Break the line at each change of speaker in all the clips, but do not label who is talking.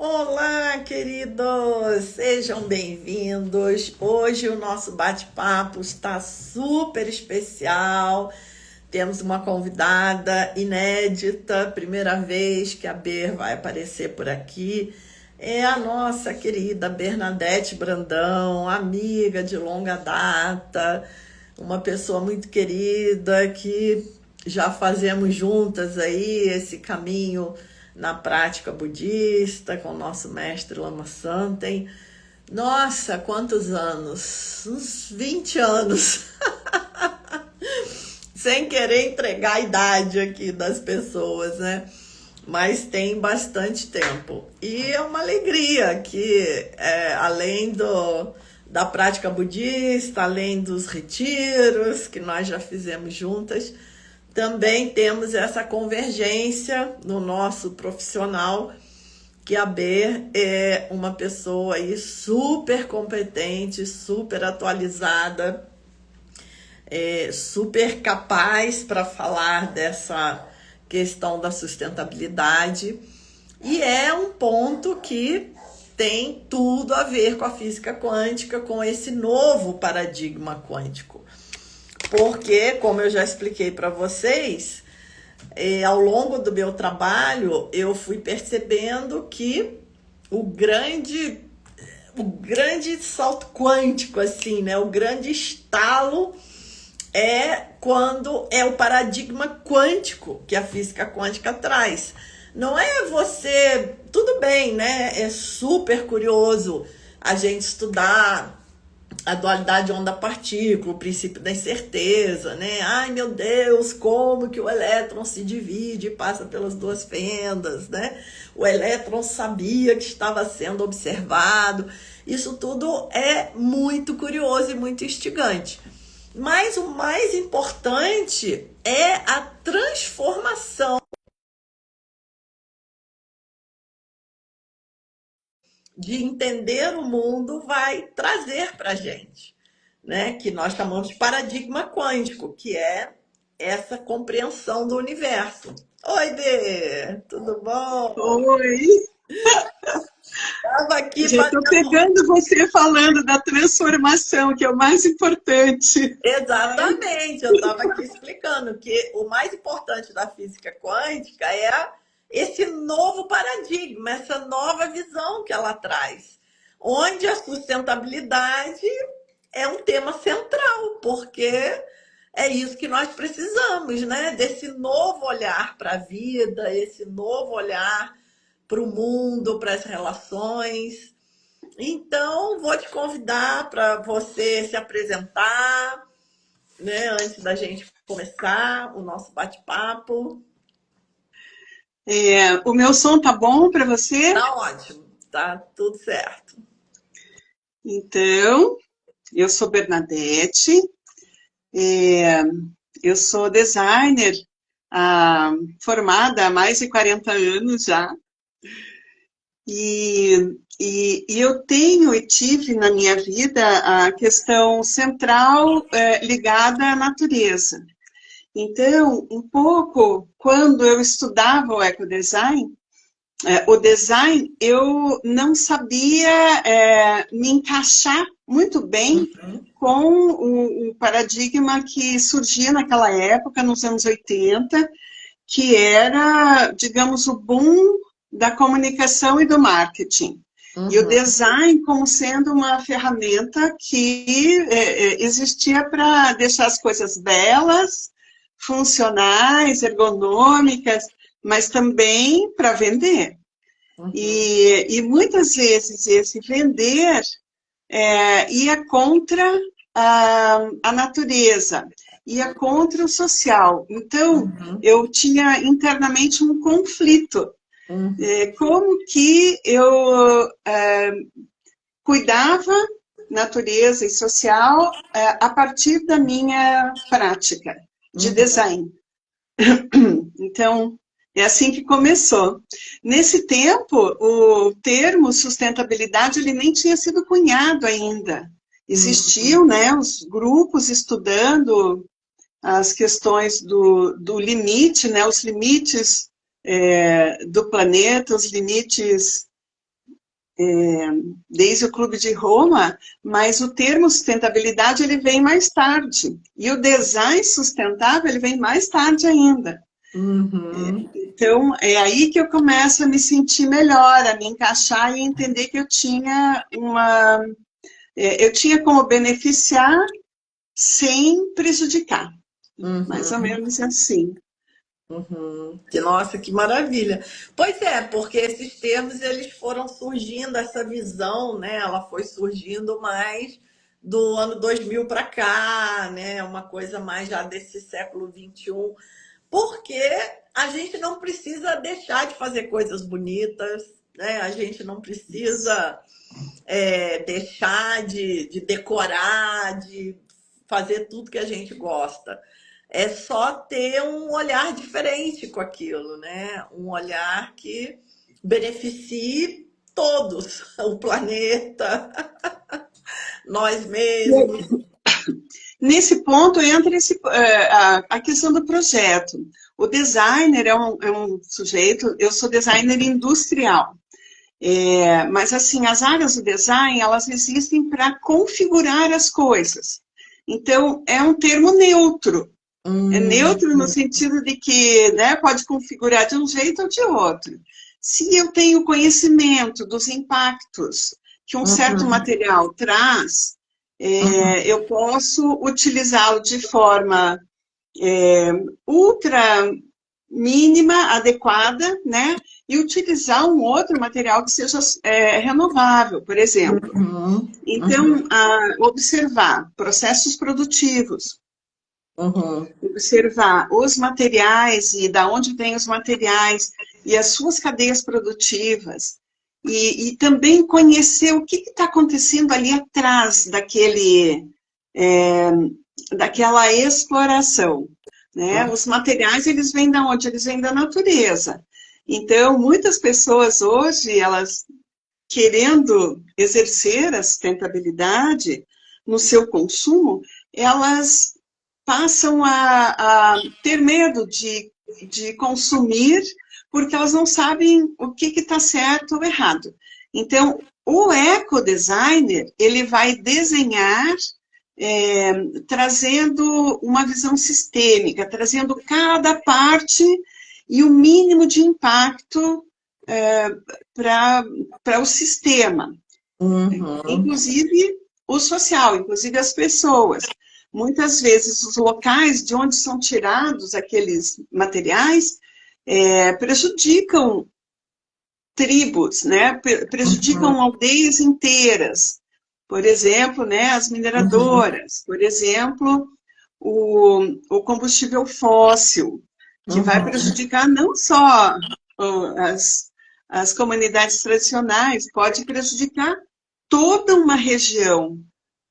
Olá, queridos! Sejam bem-vindos. Hoje o nosso bate-papo está super especial. Temos uma convidada inédita, primeira vez que a Ber vai aparecer por aqui. É a nossa querida Bernadette Brandão, amiga de longa data, uma pessoa muito querida que já fazemos juntas aí esse caminho na prática budista com o nosso mestre Lama Santen. Nossa, quantos anos? Uns 20 anos. Sem querer entregar a idade aqui das pessoas, né? Mas tem bastante tempo. E é uma alegria que, além da prática budista, além dos retiros que nós já fizemos juntas, também temos essa convergência no nosso profissional, que a Ber é uma pessoa aí super competente, super atualizada, super capaz para falar dessa questão da sustentabilidade, e é um ponto que tem tudo a ver com a física quântica, com esse novo paradigma quântico. Porque, como eu já expliquei para vocês, ao longo do meu trabalho, eu fui percebendo que o grande salto quântico, assim, né? O grande estalo é quando é o paradigma quântico que a física quântica traz. Não é você... Tudo bem, né? É super curioso a gente estudar a dualidade onda-partícula, o princípio da incerteza, né? Ai, meu Deus, como que o elétron se divide e passa pelas duas fendas, né? O elétron sabia que estava sendo observado. Isso tudo é muito curioso e muito instigante. Mas o mais importante é a transformação de entender o mundo vai trazer para a gente, né? Que nós chamamos de paradigma quântico, que é essa compreensão do universo. Oi, Bê, tudo bom?
Oi,
Estava aqui
já estou
fazendo...
pegando você falando da transformação, que é o mais importante.
Exatamente, eu estava aqui explicando que o mais importante da física quântica é esse novo paradigma, essa nova visão que ela traz, onde a sustentabilidade é um tema central, porque é isso que nós precisamos, né? Desse novo olhar para a vida, esse novo olhar para o mundo, para as relações. Então, vou te convidar para você se apresentar, né? Antes da gente começar o nosso bate-papo.
O meu som tá bom para você?
Tá ótimo, tá tudo certo.
Então, eu sou Bernadette, é, eu sou designer, formada há mais de 40 anos já, e eu tenho e tive na minha vida a questão central ligada à natureza. Então, um pouco, quando eu estudava o ecodesign, o design, eu não sabia me encaixar muito bem com o paradigma que surgia naquela época, nos anos 80, que era, digamos, o boom da comunicação e do marketing. E o
Uhum,
design como sendo uma ferramenta que existia para deixar as coisas belas, funcionais, ergonômicas, mas também para vender.
uhum,
E muitas vezes esse vender ia contra a natureza, ia contra o social. Então,
uhum,
eu tinha internamente um conflito.
uhum,
Como que eu cuidava natureza e social a partir da minha prática de
uhum.
design. Então, é assim que começou. Nesse tempo, o termo sustentabilidade ele nem tinha sido cunhado ainda.
Uhum,
Existiam, né, os grupos estudando as questões do limite, né, os limites do planeta, os limites desde o Clube de Roma, mas o termo sustentabilidade ele vem mais tarde. E o design sustentável ele vem mais tarde ainda.
Uhum.
Então, é aí que eu começo a me sentir melhor, a me encaixar e entender que eu tinha como beneficiar sem prejudicar. Mais ou
Uhum.
menos assim.
Uhum. Nossa, que maravilha. Pois é, porque esses termos eles foram surgindo, essa visão, né? Ela foi surgindo mais do ano 2000 para cá, né? Uma coisa mais já desse século 21, porque a gente não precisa deixar de fazer coisas bonitas, né? A gente não precisa deixar de decorar, de fazer tudo que a gente gosta. É só ter um olhar diferente com aquilo, né? Um olhar que beneficie todos, o planeta, nós mesmos.
Nesse ponto entra a questão do projeto. O designer é um sujeito, eu sou designer industrial. Mas, assim, as áreas do design, elas existem para configurar as coisas. Então, é um termo neutro. É
Hum,
neutro no sentido de que, né, pode configurar de um jeito ou de outro. Se eu tenho conhecimento dos impactos que um certo
uhum,
material traz,
uhum,
eu posso utilizá-lo de forma ultra mínima, adequada, né? E utilizar um outro material que seja renovável, por exemplo.
uhum,
Então, observar processos produtivos,
uhum,
observar os materiais e da onde vêm os materiais e as suas cadeias produtivas, e também conhecer o que está acontecendo ali atrás é, daquela exploração. Né?
uhum.
Os materiais, eles vêm da onde? Eles vêm da natureza. Então, muitas pessoas hoje, elas querendo exercer a sustentabilidade no seu consumo, elas passam a ter medo de consumir porque elas não sabem o que está certo ou errado. Então, o ecodesigner, ele vai desenhar trazendo uma visão sistêmica, trazendo cada parte e o mínimo de impacto para o sistema,
Uhum.
inclusive o social, inclusive as pessoas. Muitas vezes os locais de onde são tirados aqueles materiais prejudicam tribos, né? Prejudicam aldeias inteiras. Por exemplo, né, as
Uhum.
mineradoras, por exemplo, o combustível fóssil, que vai
Uhum.
prejudicar não só as comunidades tradicionais, pode prejudicar toda uma região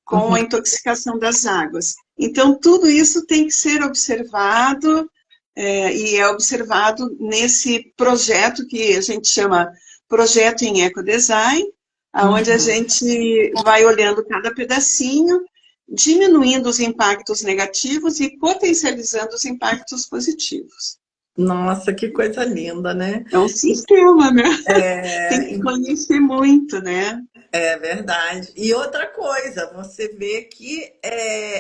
com a
Uhum.
intoxicação das águas. Então, tudo isso tem que ser observado, e é observado nesse projeto que a gente chama Projeto em Ecodesign, onde a
Uhum.
gente vai olhando cada pedacinho, diminuindo os impactos negativos e potencializando os impactos positivos.
Nossa, que coisa linda, né?
É um sistema, né? Tem
É,
que conhecer muito, né?
é verdade. E outra coisa, você vê que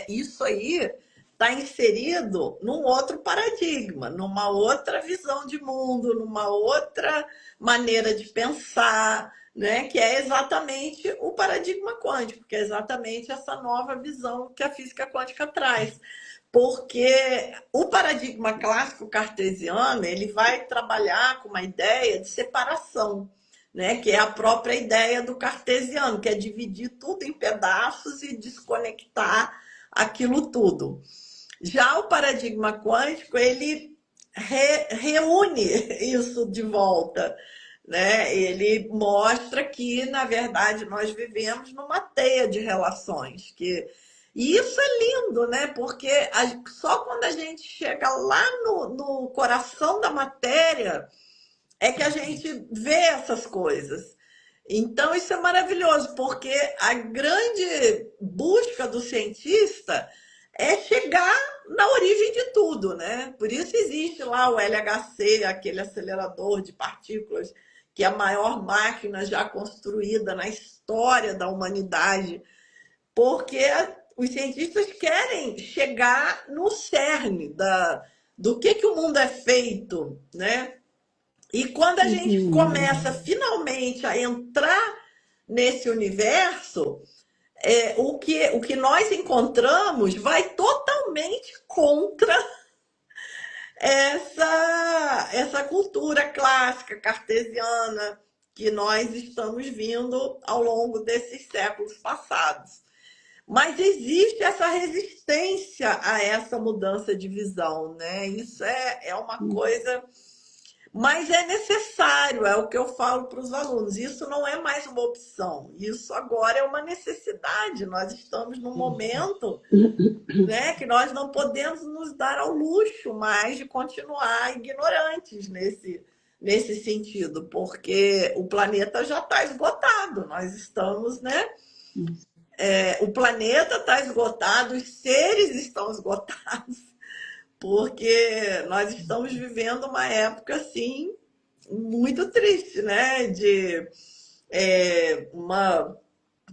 isso aí está inserido num outro paradigma, numa outra visão de mundo, numa outra maneira de pensar, né? Que é exatamente o paradigma quântico, que é exatamente essa nova visão que a física quântica traz. Porque o paradigma clássico cartesiano, ele vai trabalhar com uma ideia de separação, né? Que é a própria ideia do cartesiano, que é dividir tudo em pedaços e desconectar aquilo tudo. Já o paradigma quântico, ele reúne isso de volta, né? Ele mostra que, na verdade, nós vivemos numa teia de relações, e isso é lindo, né? Porque só quando a gente chega lá no coração da matéria é que a gente vê essas coisas. Então, isso é maravilhoso, porque a grande busca do cientista é chegar na origem de tudo, né? Por isso existe lá o LHC, aquele acelerador de partículas que é a maior máquina já construída na história da humanidade, porque os cientistas querem chegar no cerne do que o mundo é feito, né? E quando a gente começa finalmente a entrar nesse universo, o que nós encontramos vai totalmente contra essa cultura clássica cartesiana que nós estamos vindo ao longo desses séculos passados. Mas existe essa resistência a essa mudança de visão, né? Isso é uma coisa. Mas é necessário, é o que eu falo para os alunos. Isso não é mais uma opção, isso agora é uma necessidade. Nós estamos num momento, né, que nós não podemos nos dar ao luxo mais de continuar ignorantes nesse sentido, porque o planeta já está esgotado. Nós estamos, né? O planeta está esgotado, os seres estão esgotados, porque nós estamos vivendo uma época, assim, muito triste, né? De uma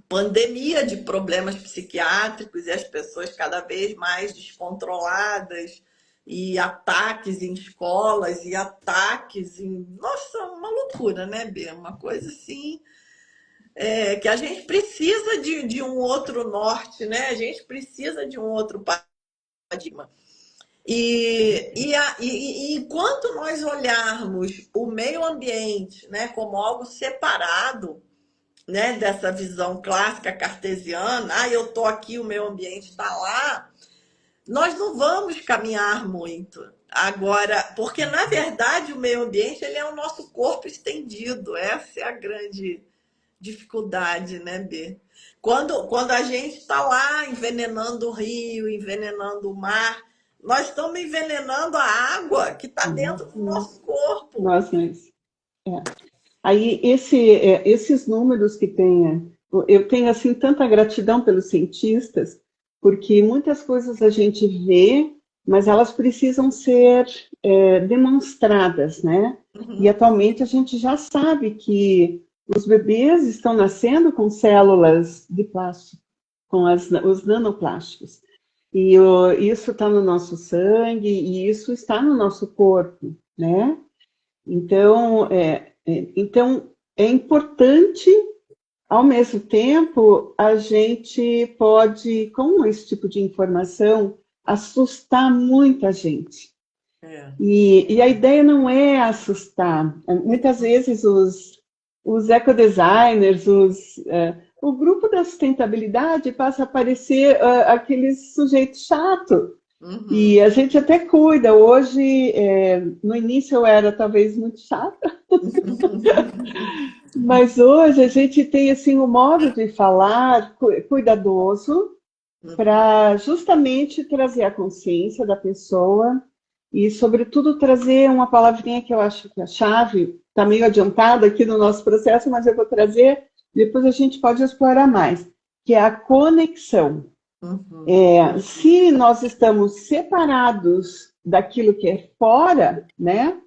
pandemia de problemas psiquiátricos e as pessoas cada vez mais descontroladas, e ataques em escolas, e ataques em... Nossa, uma loucura, né, Bê? Uma coisa assim... que a gente precisa de um outro norte, né? A gente precisa de um outro paradigma. E enquanto nós olharmos o meio ambiente, né, como algo separado, né, dessa visão clássica cartesiana, eu estou aqui, o meio ambiente está lá, nós não vamos caminhar muito. Agora, porque na verdade o meio ambiente ele é o nosso corpo estendido, essa é a grande dificuldade, né, B? Quando a gente está lá envenenando o rio, envenenando o mar, nós estamos envenenando a água que está dentro do nosso corpo.
Nossa, mas... Aí, esses números que tem, eu tenho, assim, tanta gratidão pelos cientistas, porque muitas coisas a gente vê, mas elas precisam ser demonstradas, né? E atualmente a gente já sabe que os bebês estão nascendo com células de plástico, com os nanoplásticos. E isso está no nosso sangue, e isso está no nosso corpo, né? Então, é importante, ao mesmo tempo, a gente pode, com esse tipo de informação, assustar muita gente. E a ideia não é assustar. Muitas vezes os ecodesigners, o grupo da sustentabilidade passa a parecer aquele sujeito chato. E a gente até cuida. Hoje, no início eu era talvez muito chata, mas hoje a gente tem assim, um modo de falar cuidadoso para justamente trazer a consciência da pessoa e, sobretudo, trazer uma palavrinha que eu acho que é a chave, está meio adiantada aqui no nosso processo, mas eu vou trazer, depois a gente pode explorar mais, que é a conexão. Se nós estamos separados daquilo que é fora, né,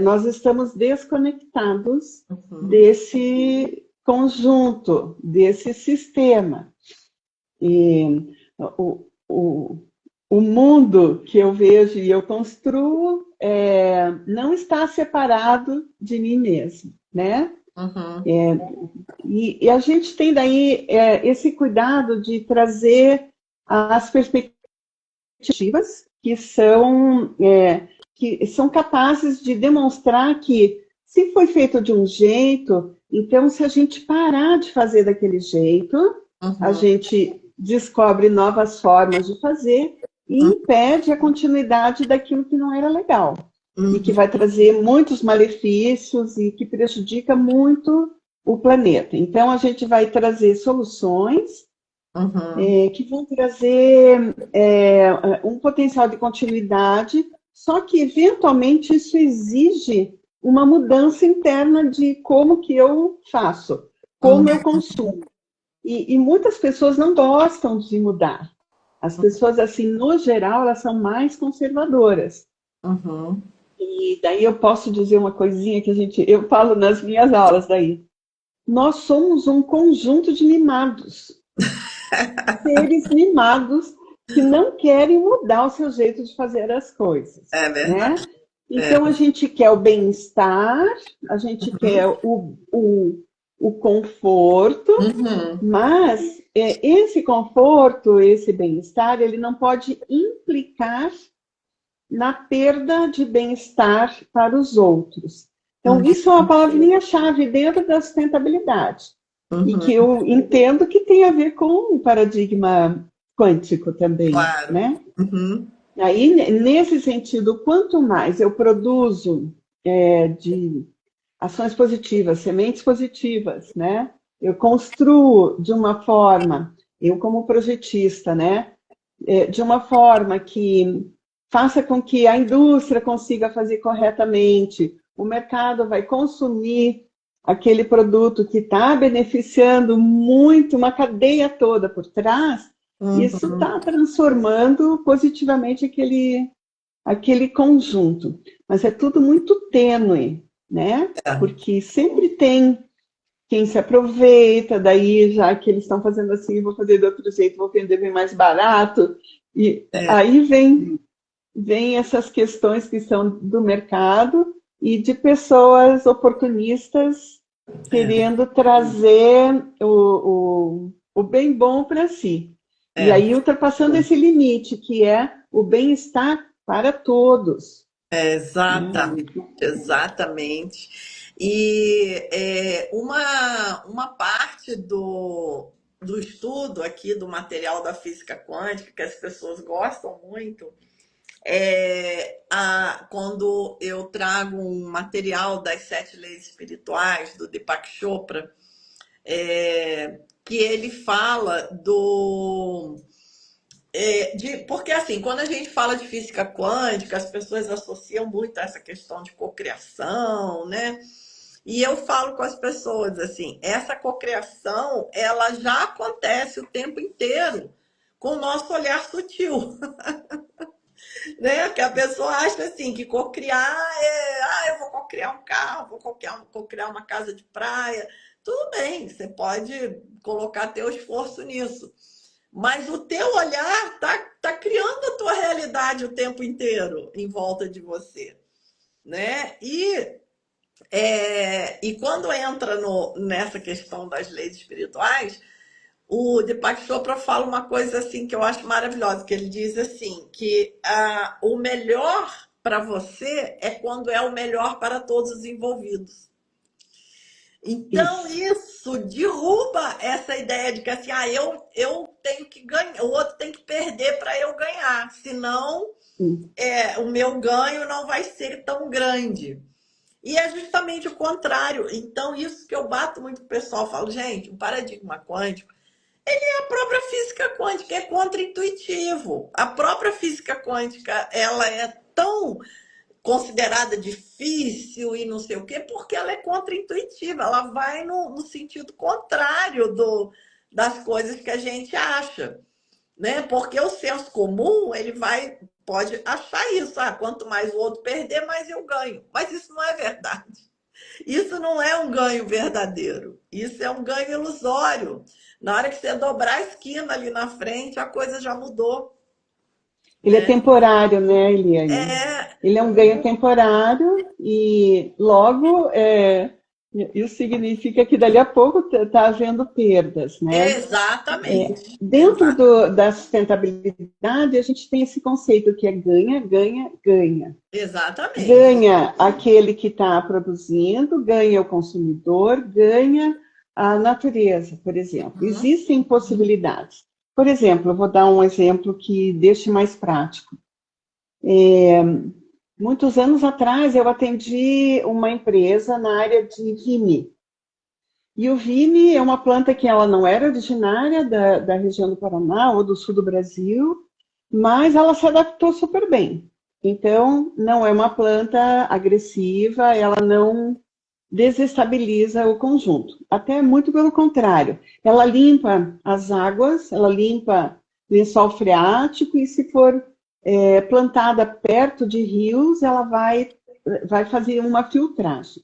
nós estamos desconectados desse conjunto, desse sistema. E o mundo que eu vejo e eu construo não está separado de mim mesmo, né? E a gente tem daí esse cuidado de trazer as perspectivas que são capazes de demonstrar que, se foi feito de um jeito, então se a gente parar de fazer daquele jeito, a gente descobre novas formas de fazer e impede a continuidade daquilo que não era legal. E que vai trazer muitos malefícios e que prejudica muito o planeta. Então, a gente vai trazer soluções que vão trazer um potencial de continuidade, só que, eventualmente, isso exige uma mudança interna de como que eu faço, como eu consumo. E muitas pessoas não gostam de mudar. As pessoas, assim, no geral, elas são mais conservadoras. E daí eu posso dizer uma coisinha que eu falo nas minhas aulas daí. Nós somos um conjunto de mimados, seres mimados que não querem mudar o seu jeito de fazer as coisas,
É
né?
verdade.
Então, a gente quer o bem-estar, a gente quer
Uhum.
o conforto,
Uhum.
mas esse conforto, esse bem-estar, ele não pode implicar na perda de bem-estar para os outros. Então, isso é uma palavrinha-chave dentro da sustentabilidade. E
Uhum.
que eu entendo que tem a ver com o paradigma quântico também,
Claro.
né?
Uhum.
Aí, nesse sentido, quanto mais eu produzo de ações positivas, sementes positivas, né? Eu construo de uma forma, eu como projetista, né? De uma forma que faça com que a indústria consiga fazer corretamente, o mercado vai consumir aquele produto que está beneficiando muito uma cadeia toda por trás, isso
Uhum.
está transformando positivamente aquele conjunto. Mas é tudo muito tênue, né?
É.
Porque sempre tem quem se aproveita, daí já que eles estão fazendo assim, vou fazer de outro jeito, vou vender bem mais barato. E
É.
aí vem essas questões que são do mercado e de pessoas oportunistas
É.
querendo trazer o bem bom para si. E
É.
aí ultrapassando esse limite, que é o bem-estar para todos. Né?
Exatamente, exatamente. E uma parte do estudo aqui do material da física quântica, que as pessoas gostam muito, quando eu trago um material das sete leis espirituais do Deepak Chopra, que ele fala porque assim, quando a gente fala de física quântica, as pessoas associam muito a essa questão de cocriação, né? E eu falo com as pessoas assim, essa cocriação, ela já acontece o tempo inteiro com o nosso olhar sutil, né? Que a pessoa acha assim, que cocriar eu vou cocriar um carro, vou cocriar uma casa de praia. Tudo bem, você pode colocar teu esforço nisso. Mas o teu olhar tá criando a tua realidade o tempo inteiro em volta de você, né? E quando entra nessa questão das leis espirituais, o Deepak Chopra fala uma coisa assim que eu acho maravilhosa, que ele diz assim, que o melhor para você é quando é o melhor para todos os envolvidos. Então,
Isso.
isso derruba essa ideia de que assim, eu tenho que ganhar, o outro tem que perder para eu ganhar, senão
Sim.
o meu ganho não vai ser tão grande. E é justamente o contrário. Então, isso que eu bato muito com o pessoal, falo, gente, o paradigma quântico, a própria física quântica é contra-intuitivo. A própria física quântica, ela é tão considerada difícil e não sei o quê, porque ela é contra-intuitiva, ela vai no sentido contrário das coisas que a gente acha, né? Porque o senso comum, pode achar isso, quanto mais o outro perder, mais eu ganho. Mas isso não é verdade. Isso não é um ganho verdadeiro. Isso é um ganho ilusório. Na hora que você dobrar a esquina ali na frente, a coisa já mudou,
Ele é
né?
temporário, né, Eliane?
É,
Ele é um ganho temporário e logo isso significa que dali a pouco está havendo perdas, né?
exatamente.
Dentro da sustentabilidade, a gente tem esse conceito que é ganha, ganha, ganha.
Exatamente.
Ganha aquele que está produzindo, ganha o consumidor, ganha a natureza, por exemplo.
Uhum.
Existem possibilidades. Por exemplo, eu vou dar um exemplo que deixe mais prático. Muitos anos atrás, eu atendi uma empresa na área de vime. E o vime é uma planta que ela não era originária da região do Paraná ou do sul do Brasil, mas ela se adaptou super bem. Então, não é uma planta agressiva, ela não desestabiliza o conjunto. Até muito pelo contrário. Ela limpa as águas, ela limpa lençol freático e se for plantada perto de rios, ela vai vai fazer uma filtragem.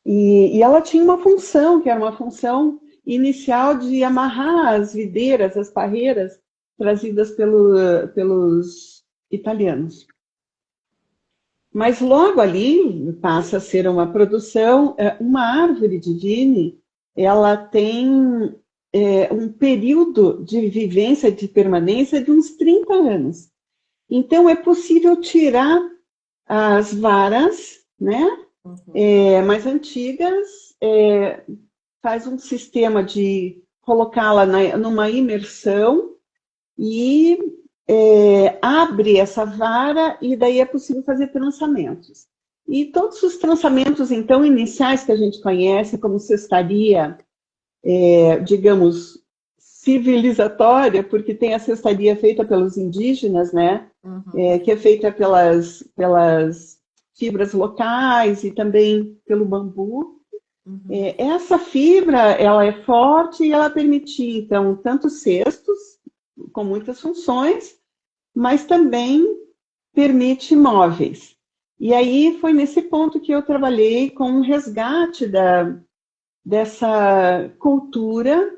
E ela tinha uma função, que era uma função inicial de amarrar as videiras, as parreiras, trazidas pelos italianos. Mas logo ali passa a ser uma produção, uma árvore de Vine, ela tem um período de vivência, de permanência de uns 30 anos. Então é possível tirar as varas, né, mais antigas, faz um sistema de colocá-la numa imersão e abre essa vara e daí é possível fazer trançamentos. E todos os trançamentos, então, iniciais que a gente conhece, como cestaria, digamos, civilizatória, porque tem a cestaria feita pelos indígenas, né? Que é feita pelas fibras locais e também pelo bambu. Essa fibra, ela é forte e ela permitia, então, tanto cestos, com muitas funções, mas também permite móveis. E aí foi nesse ponto que eu trabalhei com um resgate dessa cultura,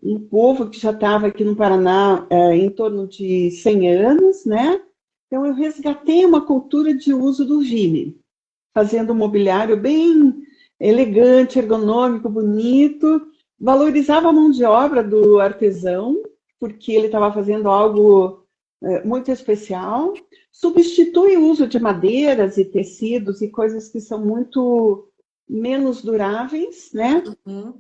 um povo que já estava aqui no Paraná em torno de 100 anos, né? Então eu resgatei uma cultura de uso do Vine, fazendo um mobiliário bem elegante, ergonômico, bonito, valorizava a mão de obra do artesão, porque ele estava fazendo algo muito especial, substitui o uso de madeiras e tecidos e coisas que são muito menos duráveis, né?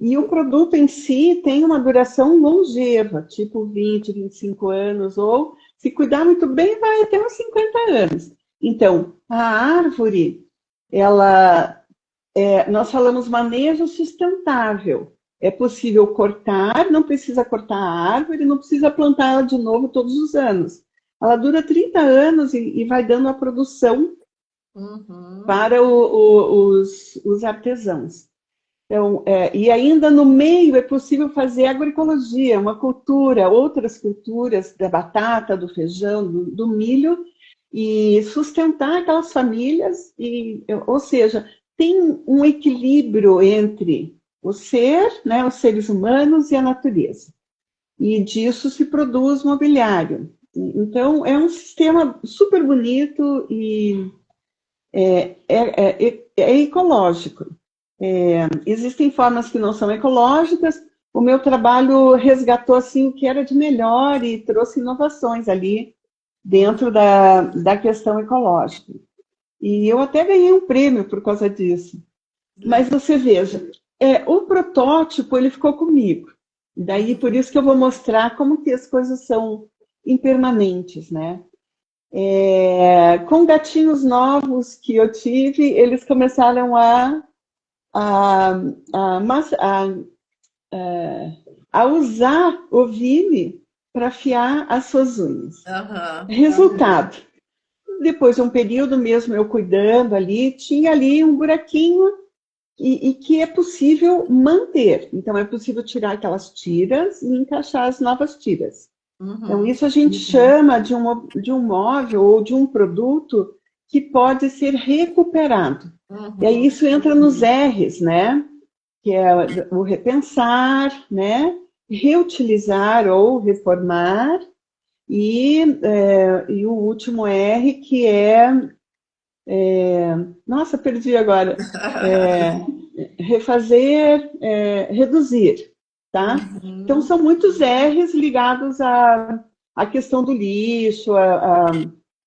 E o produto em si tem uma duração longeva, tipo 20, 25 anos, ou se cuidar muito bem, vai até uns 50 anos. Então, a árvore, nós falamos manejo sustentável. É possível cortar, não precisa cortar a árvore, não precisa plantar ela de novo todos os anos. Ela dura 30 anos e vai dando a produção para os artesãos. Então, e ainda no meio é possível fazer agroecologia, uma cultura, outras culturas da batata, do feijão, do milho, e sustentar aquelas famílias, ou seja, tem um equilíbrio entre o ser, né, os seres humanos e a natureza. E disso se produz mobiliário. Então, é um sistema super bonito e é ecológico. Existem formas que não são ecológicas. O meu trabalho resgatou assim, o que era de melhor e trouxe inovações ali dentro da questão ecológica. E eu até ganhei um prêmio por causa disso. Mas você veja, o protótipo ele ficou comigo. Daí por isso que eu vou mostrar como que as coisas são impermanentes, né? Com gatinhos novos que eu tive, eles começaram a usar o Vine para afiar as suas unhas. Resultado, depois de um período mesmo eu cuidando ali, tinha ali um buraquinho e que é possível manter. Então é possível tirar aquelas tiras e encaixar as novas tiras. Então isso a gente chama de um móvel ou de um produto que pode ser recuperado. E aí isso entra nos R's, né? Que é o repensar, né? Reutilizar ou reformar. E o último R, que nossa, perdi agora. Refazer, reduzir, tá? Então, são muitos R's ligados à questão do lixo,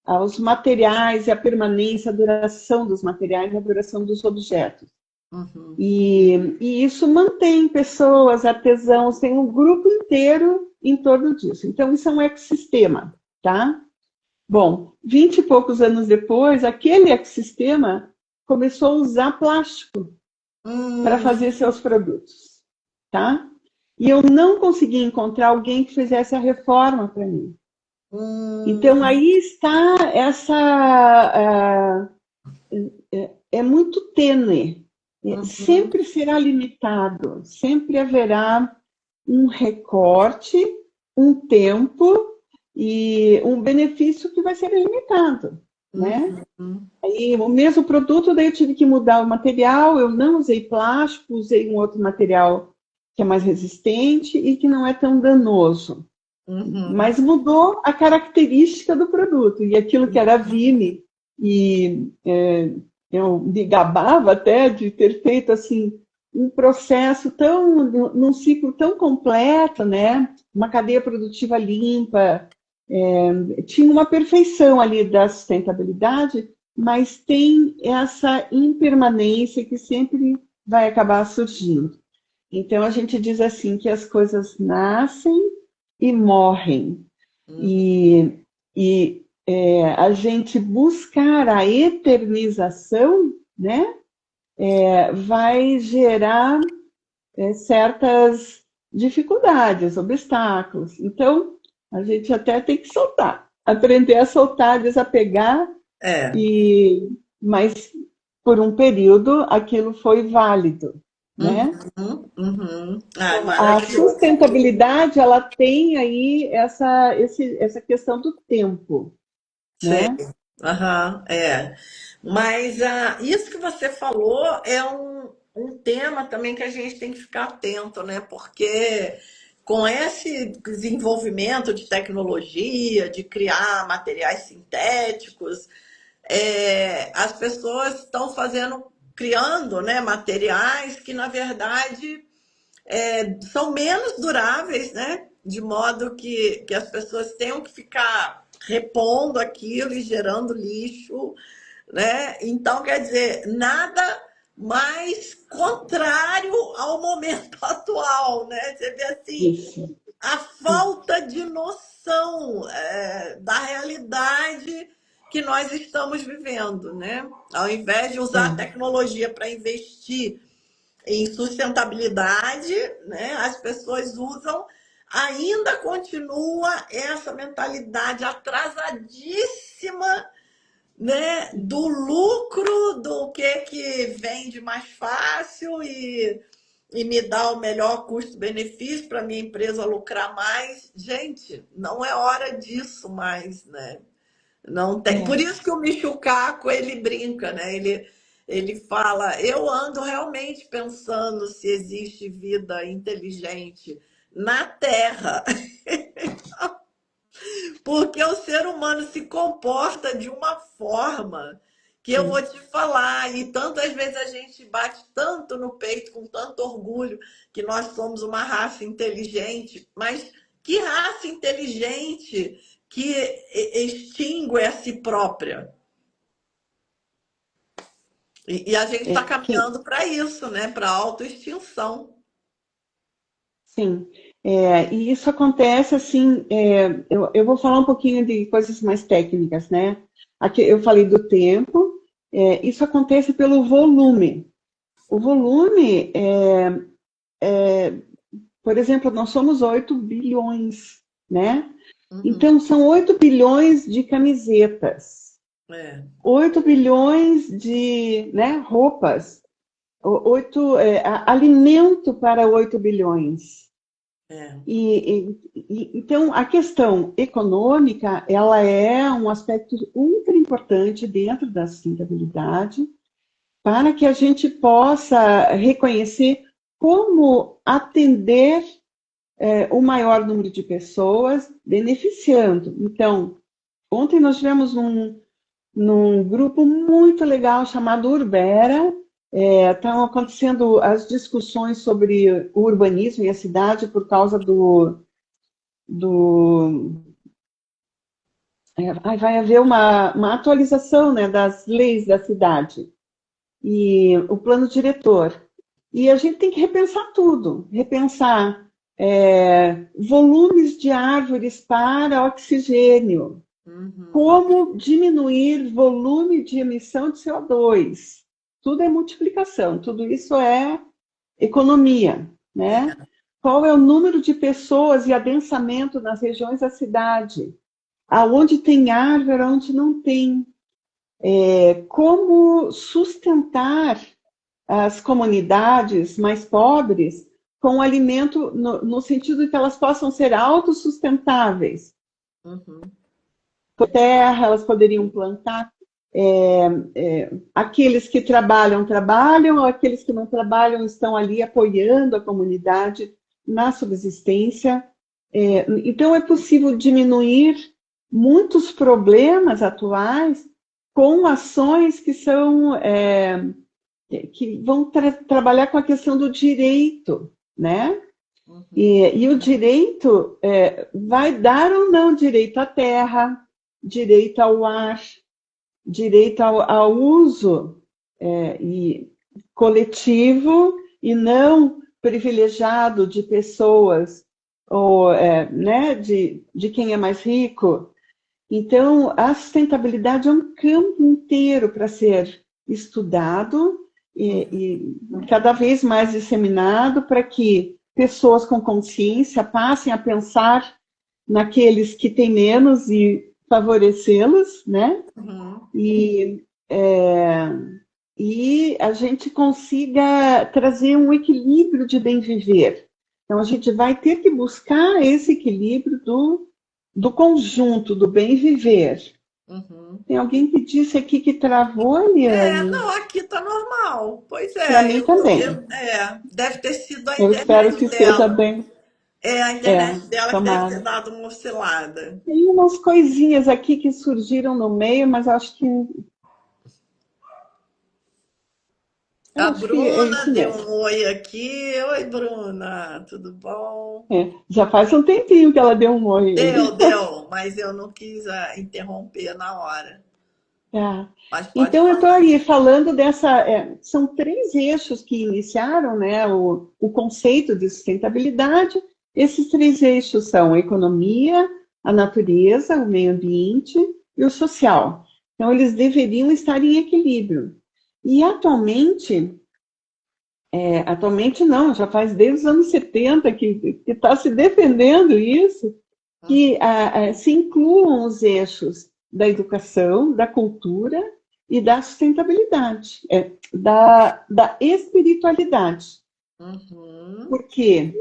aos materiais e a permanência, a duração dos materiais, a duração dos objetos. E isso mantém pessoas, artesãos, tem um grupo inteiro em torno disso. Então, isso é um ecossistema, tá? Bom, 20 e poucos anos depois, aquele ecossistema começou a usar plástico para fazer seus produtos, tá? E eu não consegui encontrar alguém que fizesse a reforma para mim. Então, aí está é muito tênue. Sempre será limitado, sempre haverá um recorte, um tempo e um benefício que vai ser limitado, né? Aí, o mesmo produto, daí eu tive que mudar o material, eu não usei plástico, usei um outro material que é mais resistente e que não é tão danoso.
Uhum.
Mas mudou a característica do produto. E aquilo que era Vime, e eu me gabava até de ter feito assim um processo num ciclo tão completo, né? Uma cadeia produtiva limpa, tinha uma perfeição ali da sustentabilidade, mas tem essa impermanência que sempre vai acabar surgindo. Então, a gente diz assim que as coisas nascem e morrem.
Uhum.
E a gente buscar a eternização, né, vai gerar certas dificuldades, obstáculos. Então, a gente até tem que soltar, aprender a soltar, desapegar,
É.
mas por um período aquilo foi válido, né?
Uhum. Uhum. Ai,
Então, a
maravilhoso.
sustentabilidade, ela tem aí essa questão do tempo,
Sei.
né?
Aham, é. Mas isso que você falou é um tema também que a gente tem que ficar atento, né? Porque com esse desenvolvimento de tecnologia, de criar materiais sintéticos, as pessoas estão criando, né, materiais que, na verdade, são menos duráveis, né? De modo que as pessoas tenham que ficar repondo aquilo e gerando lixo, né? Então, quer dizer, nada mais contrário ao momento atual, né? Você vê assim,
Isso.
a falta de noção da realidade que nós estamos vivendo, né? Ao invés de usar a
É,
tecnologia para investir em sustentabilidade, né? As pessoas usam, ainda continua essa mentalidade atrasadíssima, né? Do lucro, do que vende mais fácil e me dá o melhor custo-benefício para minha empresa lucrar mais. Gente, não é hora disso mais, né? Não tem. Por
é.
isso que o Michio Kaku, ele brinca, né? Ele fala, eu ando realmente pensando se existe vida inteligente na Terra, porque o ser humano se comporta de uma forma que eu vou
Sim.
te falar, e tantas vezes a gente bate tanto no peito, com tanto orgulho, que nós somos uma raça inteligente, mas que raça inteligente que extingue a si própria? E a gente está
Quem,
caminhando para isso, né? Para a autoextinção.
sim. E isso acontece assim, eu vou falar um pouquinho de coisas mais técnicas, né? Aqui eu falei do tempo, isso acontece pelo volume. O volume, por exemplo, nós somos 8 bilhões, né?
Uhum.
Então, são 8 bilhões de camisetas,
É,
8 bilhões de, né, roupas, alimento para 8 bilhões.
é.
Então, a questão econômica, ela é um aspecto ultra importante dentro da sustentabilidade, para que a gente possa reconhecer como atender o maior número de pessoas, beneficiando. Então, ontem nós tivemos num grupo muito legal chamado Urbera. Estão acontecendo as discussões sobre o urbanismo e a cidade por causa do vai haver uma atualização, né, das leis da cidade e o plano diretor. E a gente tem que repensar tudo, repensar volumes de árvores para oxigênio,
Uhum.
como diminuir volume de emissão de CO2. Tudo é multiplicação, tudo isso é economia, né? Qual é o número de pessoas e adensamento nas regiões da cidade? Aonde tem árvore, aonde não tem? Como sustentar as comunidades mais pobres com alimento no sentido de que elas possam ser autossustentáveis.
Uhum.
Por terra, elas poderiam plantar. aqueles que trabalham, trabalham, aqueles que não trabalham estão ali apoiando a comunidade na subsistência. Então, é possível diminuir muitos problemas atuais com ações que são que vão trabalhar com a questão do direito, né? E o direito vai dar ou não direito à terra, direito ao ar, direito ao uso coletivo e não privilegiado de pessoas ou né, de quem é mais rico. Então, a sustentabilidade é um campo inteiro para ser estudado e cada vez mais disseminado para que pessoas com consciência passem a pensar naqueles que têm menos e favorecê-los, né? E a gente consiga trazer um equilíbrio de bem viver. Então, a gente vai ter que buscar esse equilíbrio do conjunto, do bem viver. Tem alguém que disse aqui que travou, Eliane?
Não, aqui tá normal. Pois
Para
é,
mim também.
deve ter sido a
Eu espero
internet
que esteja
dela.
bem.
A internet dela que deve ter
Tomara.
dado uma oscilada.
Tem umas coisinhas aqui que surgiram no meio, mas acho que
A
é
Bruna
isso
deu
mesmo.
um oi aqui. Oi, Bruna, tudo bom?
Já faz um tempinho que ela deu um oi aí.
Deu, mas eu não quis interromper na hora.
Tá.
Mas pode
Então, eu estou
falar.
aí falando dessa. São 3 eixos que iniciaram, né, o conceito de sustentabilidade. Esses 3 eixos são a economia, a natureza, o meio ambiente e o social. Então, eles deveriam estar em equilíbrio. E atualmente não, já faz desde os anos 70 que está se defendendo isso, que se incluam os eixos da educação, da cultura e da sustentabilidade, da espiritualidade. Porque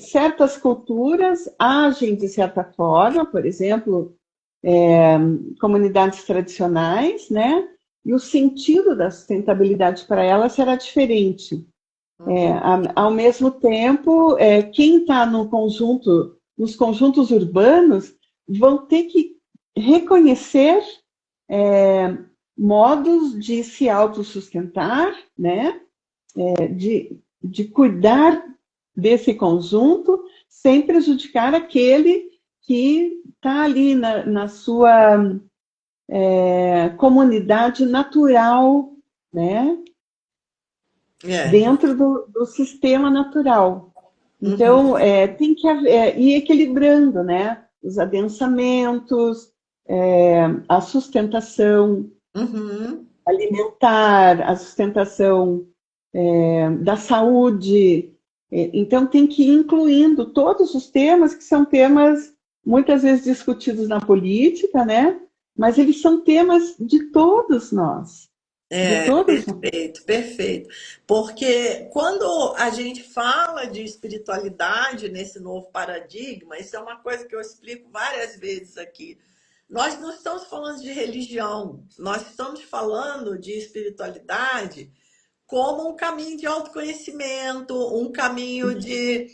certas culturas agem de certa forma, por exemplo, comunidades tradicionais, né? E o sentido da sustentabilidade para elas será diferente. Ao mesmo tempo, quem está nos conjuntos urbanos, vão ter que reconhecer modos de se autossustentar, né? De cuidar desse conjunto, sem prejudicar aquele que está ali na sua comunidade natural, né? Dentro do sistema natural. Então, tem que ir equilibrando, né? Os adensamentos, a sustentação alimentar, a sustentação da saúde. Então, tem que ir incluindo todos os temas que são temas muitas vezes discutidos na política, né? Mas eles são temas de todos nós. De todos nós.
Perfeito, perfeito. Porque quando a gente fala de espiritualidade nesse novo paradigma, isso é uma coisa que eu explico várias vezes aqui. Nós não estamos falando de religião, nós estamos falando de espiritualidade como um caminho de autoconhecimento, um caminho de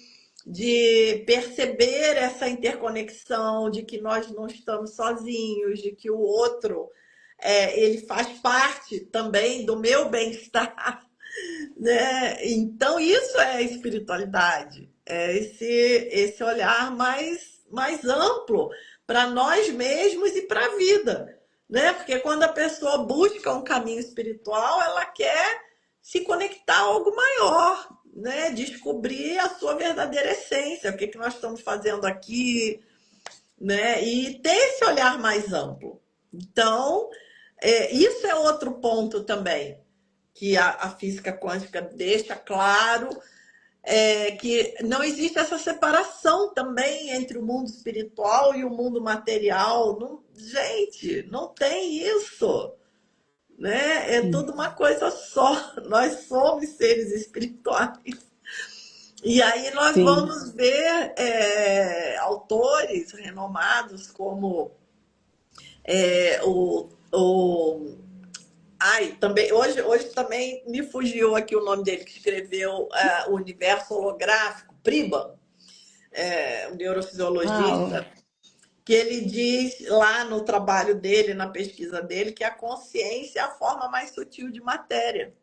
perceber essa interconexão, de que nós não estamos sozinhos, de que o outro ele faz parte também do meu bem-estar, né? Então, isso é espiritualidade, é esse olhar mais amplo para nós mesmos e para a vida, né? Porque quando a pessoa busca um caminho espiritual, ela quer se conectar a algo maior, né? Descobrir a sua verdadeira essência, o que que nós estamos fazendo aqui, né? E ter esse olhar mais amplo. Então, isso é outro ponto também que a física quântica deixa claro, que não existe essa separação também entre o mundo espiritual e o mundo material. Não, gente, não tem isso, né? É tudo uma coisa só. Nós somos seres espirituais. E aí nós vamos ver autores renomados como o O, ai, também, hoje também me fugiu aqui o nome dele, que escreveu o Universo Holográfico, Priban, um
Ah,
neurofisiologista, que ele diz lá no trabalho dele, na pesquisa dele, que a consciência é a forma mais sutil de matéria.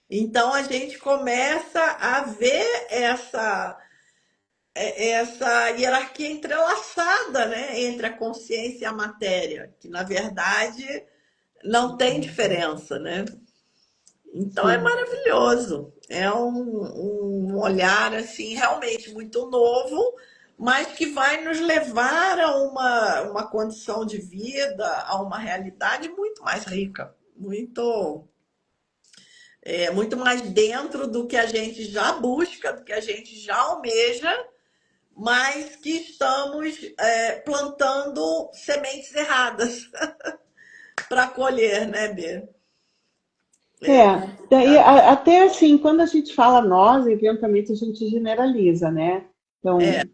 Então a gente começa a ver essa hierarquia entrelaçada, né, entre a consciência e a matéria, que na verdade não tem diferença, né? Então é
sim.
maravilhoso. É um olhar assim realmente muito novo, mas que vai nos levar a uma condição de vida, a uma realidade muito mais rica, muito mais dentro do que a gente já busca, do que a gente já almeja, mas que estamos plantando sementes erradas para colher, né, Bê? É
Daí
complicado.
até assim, quando a gente fala nós, eventualmente a gente generaliza, né?
É,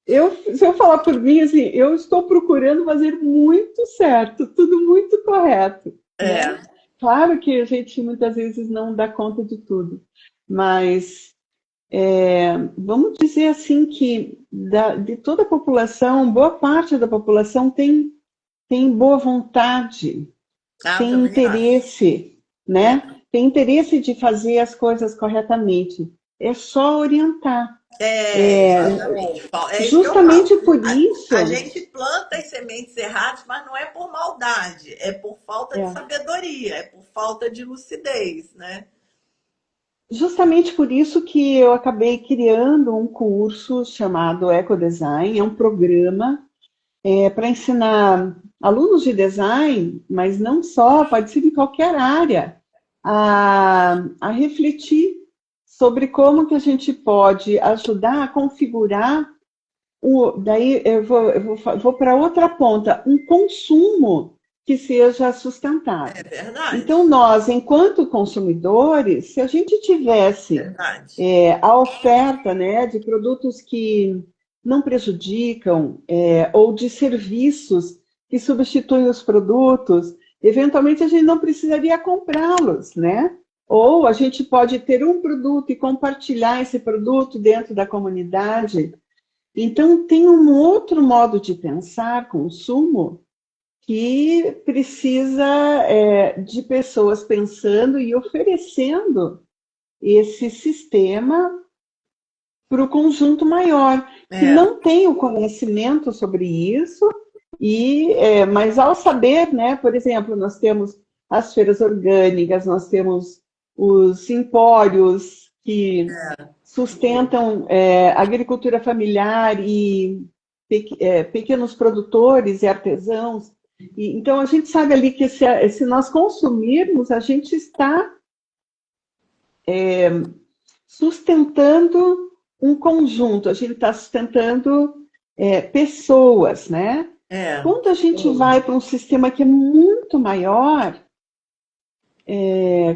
Então, se eu falar por mim, assim, eu estou procurando fazer muito certo, tudo muito correto, né?
é,
Claro que a gente muitas vezes não dá conta de tudo, mas vamos dizer assim que de toda a população, boa parte da população tem boa vontade, tem
também acho.
interesse, né? Tem interesse de fazer as coisas corretamente. É só orientar.
Exatamente. É isso que eu falo.
Justamente por
A
isso,
gente planta as sementes erradas, mas não é por maldade, é por falta de
é,
sabedoria, é por falta de lucidez, né?
justamente por isso que eu acabei criando um curso chamado Ecodesign, é um programa para ensinar alunos de design, mas não só, pode ser em qualquer área, a refletir sobre como que a gente pode ajudar a configurar daí vou para outra ponta, um consumo que seja
É
sustentável.
verdade,
Então, nós, enquanto consumidores, se a gente tivesse
verdade.
a oferta, né, de produtos que não prejudicam, ou de serviços que substituem os produtos, eventualmente a gente não precisaria comprá-los, né? Ou a gente pode ter um produto e compartilhar esse produto dentro da comunidade. Então, tem um outro modo de pensar consumo que precisa de pessoas pensando e oferecendo esse sistema para o conjunto maior, que
É,
não tem o conhecimento sobre isso, mas ao saber, né, por exemplo, nós temos as feiras orgânicas, nós temos os empórios que sustentam agricultura familiar e pequenos produtores e artesãos. Então, a gente sabe ali que se nós consumirmos, a gente está sustentando um conjunto, a gente está sustentando pessoas, né?
é,
Quando a gente vai para um sistema que é muito maior,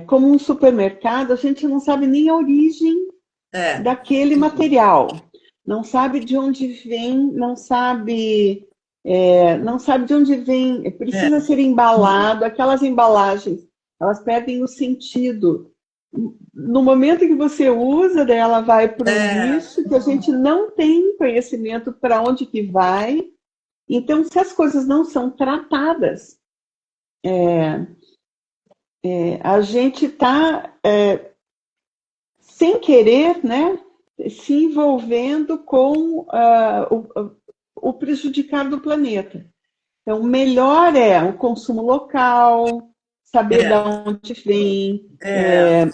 como um supermercado, a gente não sabe nem a origem
é,
daquele material, não sabe de onde vem, não sabe de onde vem, precisa
é,
ser embalado, aquelas embalagens, elas perdem o sentido. No momento que você usa, daí ela vai para o
é,
lixo, que a gente não tem conhecimento para onde que vai. Então, se as coisas não são tratadas, a gente está, sem querer, né, se envolvendo com o prejudicar do planeta. Então, melhor é o consumo local, saber de
é,
onde vem,
é,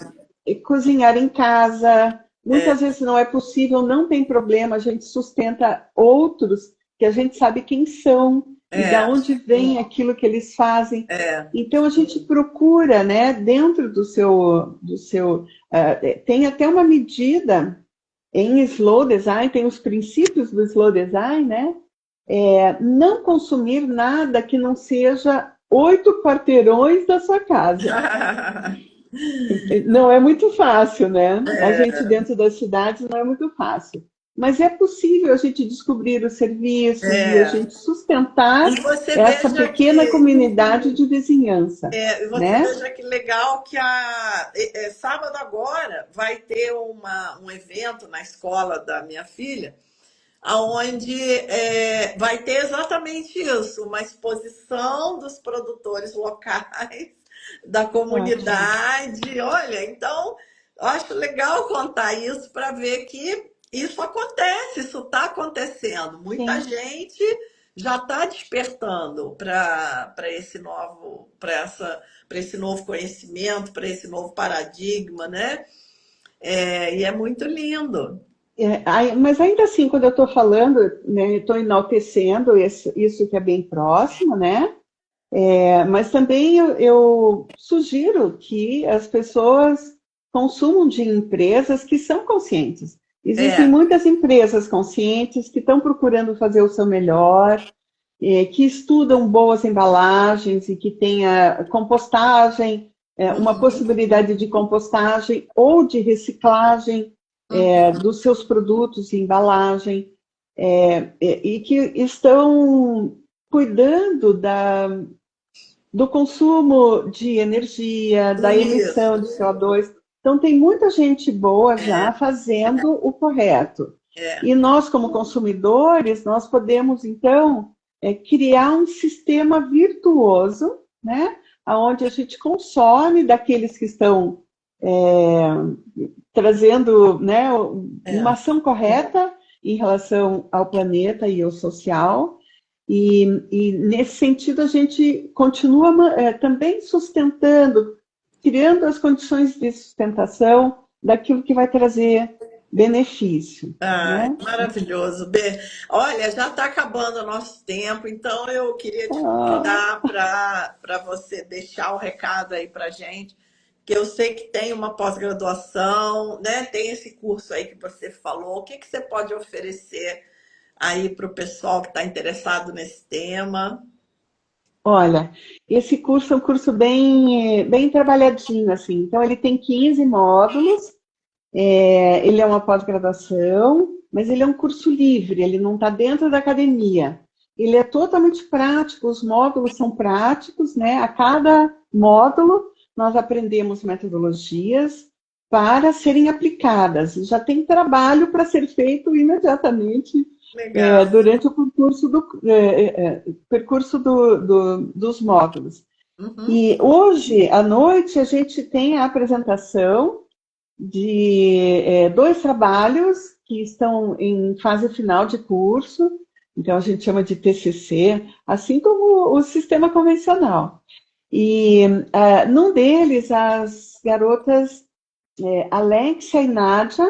cozinhar em casa.
é,
Muitas vezes não é possível, não tem problema, a gente sustenta outros que a gente sabe quem são e da
é,
onde vem aquilo que eles fazem.
é,
Então a gente procura, né, dentro tem até uma medida em slow design, tem os princípios do slow design, né? Não consumir nada que não seja 8 quarteirões da sua casa. Não é muito fácil, né? A gente dentro das cidades não é muito fácil. mas é possível a gente descobrir os serviços e a
É.
gente sustentar
E você
essa
veja
pequena
que
comunidade de vizinhança,
você
né?
veja que legal que sábado agora vai ter um evento na escola da minha filha, aonde vai ter exatamente isso, uma exposição dos produtores locais, da
Ótimo.
comunidade. Olha, então, eu acho legal contar isso para ver que isso acontece, isso está acontecendo. Muita
Sim.
gente já está despertando para esse novo conhecimento, para esse novo paradigma, né? E é muito lindo.
Mas ainda assim, quando eu estou falando, né, estou enaltecendo isso que é bem próximo, né? Mas também eu sugiro que as pessoas consumam de empresas que são conscientes. Existem
É,
muitas empresas conscientes que estão procurando fazer o seu melhor, que estudam boas embalagens e que tenha compostagem, uma
uhum,
possibilidade de compostagem ou de reciclagem
uhum.
dos seus produtos e embalagem, e que estão cuidando do consumo de energia, da
Isso,
emissão de CO2. Então, tem muita gente boa já fazendo o correto.
é.
E nós, como consumidores, nós podemos, então, criar um sistema virtuoso, né? Onde a gente consome daqueles que estão trazendo, né, uma
É.
ação correta em relação ao planeta e ao social, e nesse sentido, a gente continua também sustentando, criando as condições de sustentação daquilo que vai trazer benefício,
Ai,
né?
maravilhoso. Olha, já está acabando o nosso tempo, então eu queria te
Ah,
convidar para você deixar o recado aí para gente, que eu sei que tem uma pós-graduação, né? Tem esse curso aí que você falou. O que que você pode oferecer aí para o pessoal que está interessado nesse tema?
olha, esse curso é um curso bem trabalhadinho, assim. Então, ele tem 15 módulos, ele é uma pós-graduação, mas ele é um curso livre, ele não está dentro da academia. Ele é totalmente prático, os módulos são práticos, né? A cada módulo nós aprendemos metodologias para serem aplicadas. Já tem trabalho para ser feito imediatamente
Legal.
durante o percurso dos módulos.
Uhum.
E hoje, à noite, a gente tem a apresentação de dois trabalhos que estão em fase final de curso, então a gente chama de TCC, assim como o sistema convencional. E num deles, as garotas Alexia e Nádia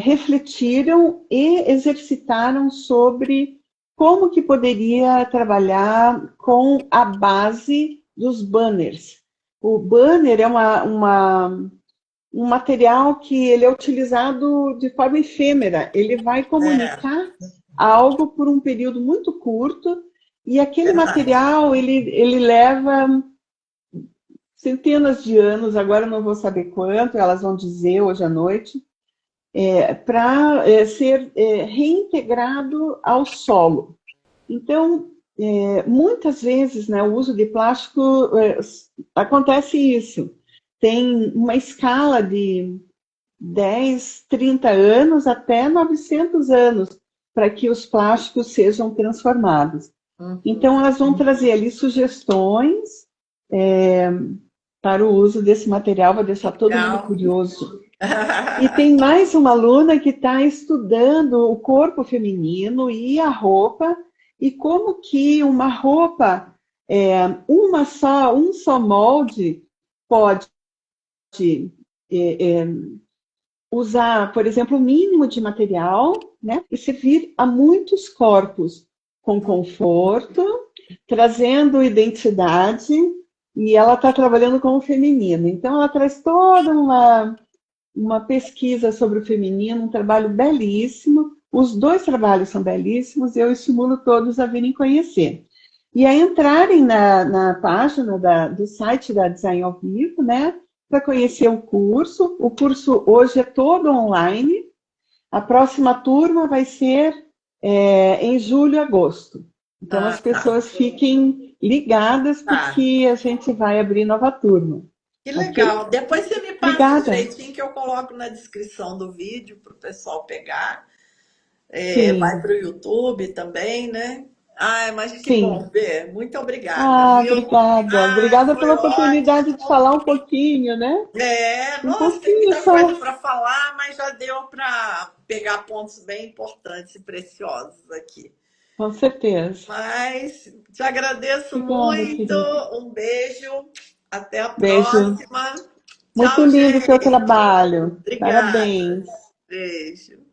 refletiram e exercitaram sobre como que poderia trabalhar com a base dos banners. O banner é um material que ele é utilizado de forma efêmera. Ele vai
É,
comunicar algo por um período muito curto e aquele
verdade.
material ele leva centenas de anos, agora não vou saber quanto, elas vão dizer hoje à noite, para ser reintegrado ao solo. Então, muitas vezes, né, o uso de plástico acontece isso. Tem uma escala de 10, 30 anos até 900 anos para que os plásticos sejam transformados.
Uhum.
Então, elas vão trazer ali sugestões para o uso desse material, vai deixar todo mundo
Legal.
curioso. E tem mais uma aluna que está estudando o corpo feminino e a roupa, e como que uma roupa, um só molde, pode é, é, usar, por exemplo, o mínimo de material, né, e servir a muitos corpos com conforto, trazendo identidade, e ela está trabalhando com o feminino. Então, ela traz toda uma pesquisa sobre o feminino, um trabalho belíssimo. Os dois trabalhos são belíssimos, eu estimulo todos a virem conhecer. E a entrarem na página do site da Design ao Vivo, né, para conhecer o curso. O curso hoje é todo online, A próxima turma vai ser em julho e agosto. Então,
Ah,
as
tá.
pessoas fiquem ligadas,
Tá.
porque a gente vai abrir nova turma.
Que
Ok?
legal. Depois você me passa
Obrigada.
direitinho que eu coloco na descrição do vídeo para o pessoal pegar. Vai
Sim,
para o YouTube também, né? Ai, mas que bom
sim.
ver. Muito obrigada,
Ah,
viu?
obrigada.
Ai,
Obrigada
foi
pela oportunidade de
ótimo.
falar um pouquinho, né? Um
Nossa, tem
pouquinho
muita coisa
só,
para falar, mas já deu para pegar pontos bem importantes e preciosos aqui.
com certeza.
Mas te agradeço
Obrigada,
muito.
querida.
Um beijo. Até a
Beijo.
próxima.
Muito
Tchau,
lindo o seu
gente.
trabalho.
Obrigada.
Parabéns.
Beijo.